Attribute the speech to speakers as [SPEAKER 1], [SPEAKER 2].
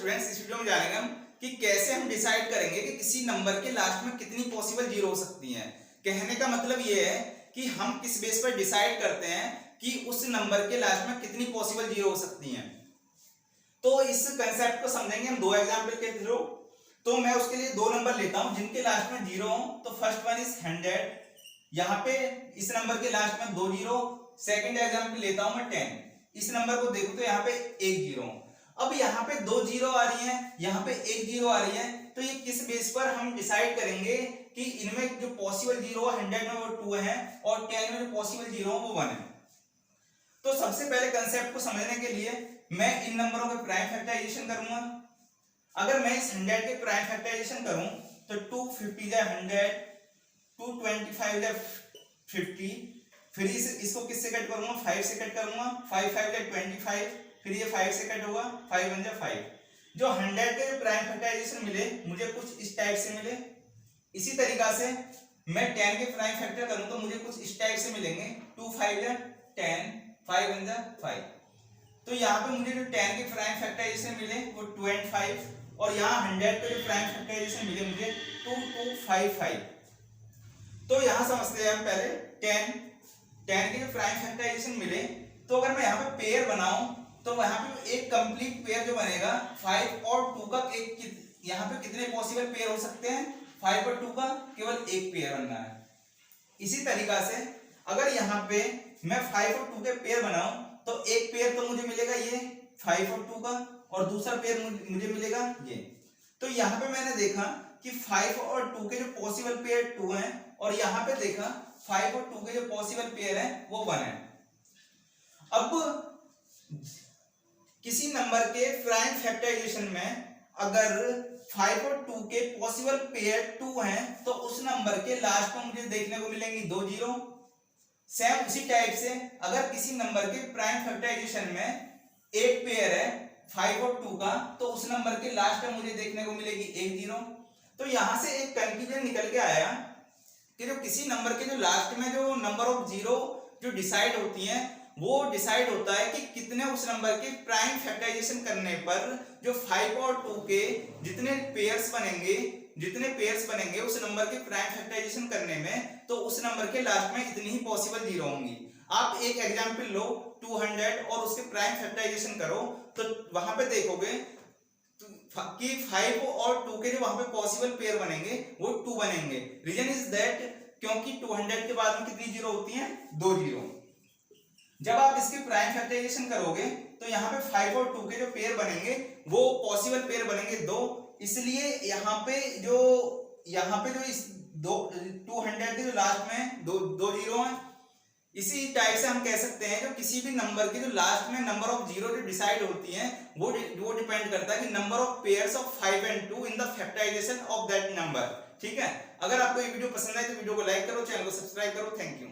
[SPEAKER 1] Students, इस video में जानेंगे हम कि कैसे हम डिसाइड करेंगे कि किसी नंबर के लास्ट में कितनी पॉसिबल जीरो हो सकती हैं। कहने का मतलब ये है कि हम किस बेस पर डिसाइड करते हैं कि उस नंबर के लास्ट में कितनी पॉसिबल जीरो हो सकती हैं। तो इस कंसेप्ट को समझेंगे हम दो एग्जांपल के थ्रू। तो मैं उसके लिए दो नंबर लेता हूं जिनके लास्ट में जीरो हो। तो फर्स्ट वन इज 100, यहाँ पे इस नंबर के लास्ट में दो जीरो। सेकंड एग्जांपल लेता हूं मैं 10, इस नंबर को देखो तो यहाँ पे एक जीरो। अब यहाँ पे दो जीरो आ रही है, यहाँ पे एक जीरो आ रही है, तो ये किस बेस पर हम डिसाइड करेंगे कि इनमें जो पॉसिबल जीरो 100 में वो 2 है और 10 में जो पॉसिबल जीरो वो 1 है। तो सबसे पहले कंसेप्ट को समझने के लिए मैं इन नंबरों के प्राइम फैक्टराइजेशन करूंगा। अगर मैं इस 100 के प्राइम फैक्टराइजेशन करूं तो 250 जा 100, 225 जा 50, फिर इसको किससे कट करूंगा, 5 से कट करूंगा, 5 5 जा 25, फिर ये 5 से कट होगा, 5 1 जा 5। जो 100 के प्राइम फैक्टराइजेशन मिले मुझे कुछ इस टाइप से मिले। इसी तरीका से मैं 10 के प्राइम फैक्टर करूं तो मुझे कुछ इस टाइप से मिलेंगे, 2 5 जा 10, 5 1 जा 5। तो यहाँ पे मुझे जो 10 के प्राइम फैक्टराइजेशन मिले वो 2 and 5, और यहाँ 100 पे जो प्राइम फैक्टराइजेशन मिले मुझे 2 2 5 5। तो यहाँ समझते हैं हम पहले 10 के जो प्राइम फैक्टराइजेशन मिले। तो अगर मैं यहाँ पे पेयर बनाऊं तो यहाँ पे एक कंप्लीट पेयर जो बनेगा 5 और 2 का यहाँ पे कितने पॉसिबल पेयर हो सकते हैं, 5 और 2 का केवल एक पेयर बनना है। इसी तरीका से अगर यहाँ पे मैं 5 और 2 के पेयर बनाऊं तो एक पेयर तो मुझे मिलेगा ये 5 और 2 का, और दूसरा पेयर मुझे मिलेगा ये। तो यहाँ पे मैंने देखा कि 5 और 2 के जो पॉसिबल पेयर 2 हैं, और यहाँ पे देखा 5 और 2 के जो पॉसिबल पेयर है वो 1 है। अब किसी नंबर के प्राइम फैक्टराइजेशन में अगर 5 और 2 के पॉसिबल पेयर 2 हैं तो उस नंबर के लास्ट में मुझे देखने को मिलेंगी दो जीरो। सेम उसी टाइप से अगर किसी नंबर के प्राइम फैक्टराइजेशन में एक पेयर है 5 और 2 का तो उस नंबर के लास्ट में मुझे देखने को मिलेगी एक जीरो। तो यहां से एक कंक्लूजन निकल के आया कि जो किसी नंबर के जो लास्ट में जो नंबर ऑफ जीरो जो डिसाइड होती हैं वो डिसाइड होता है कि कितने उस नंबर के प्राइम फैक्टराइजेशन करने पर जो 5 और 2 के जितने पेयर्स बनेंगे उस नंबर के प्राइम फैक्टराइजेशन करने में, तो उस नंबर के लास्ट में इतनी ही पॉसिबल जीरो होंगी। आप एक एग्जांपल लो 200 और उसके प्राइम फैक्टराइजेशन करो तो वहां पे देखोगे कि 5 और 2 के जो वहां पे पॉसिबल पेयर बनेंगे वो 2 बनेंगे। रीजन इज दैट क्योंकि 200 के बाद में कितनी जीरो होती हैं, दो जीरो। जब आप इसके प्राइम फैक्टराइजेशन करोगे तो यहाँ पे 5 और 2 के जो पेयर बनेंगे वो पॉसिबल पेयर बनेंगे दो, इसलिए यहाँ पे जो इस 200 के जो लास्ट में दो जीरो हैं। इसी टाइप से हम कह सकते हैं जो किसी भी नंबर के जो लास्ट में नंबर ऑफ जीरो जो डिसाइड होती हैं वो डिपेंड करता है कि number of pairs of 5 and 2 in the factorization of that number. ठीक है, अगर आपको ये वीडियो पसंद आए तो वीडियो को लाइक करो, चैनल को सब्सक्राइब करो। Thank you.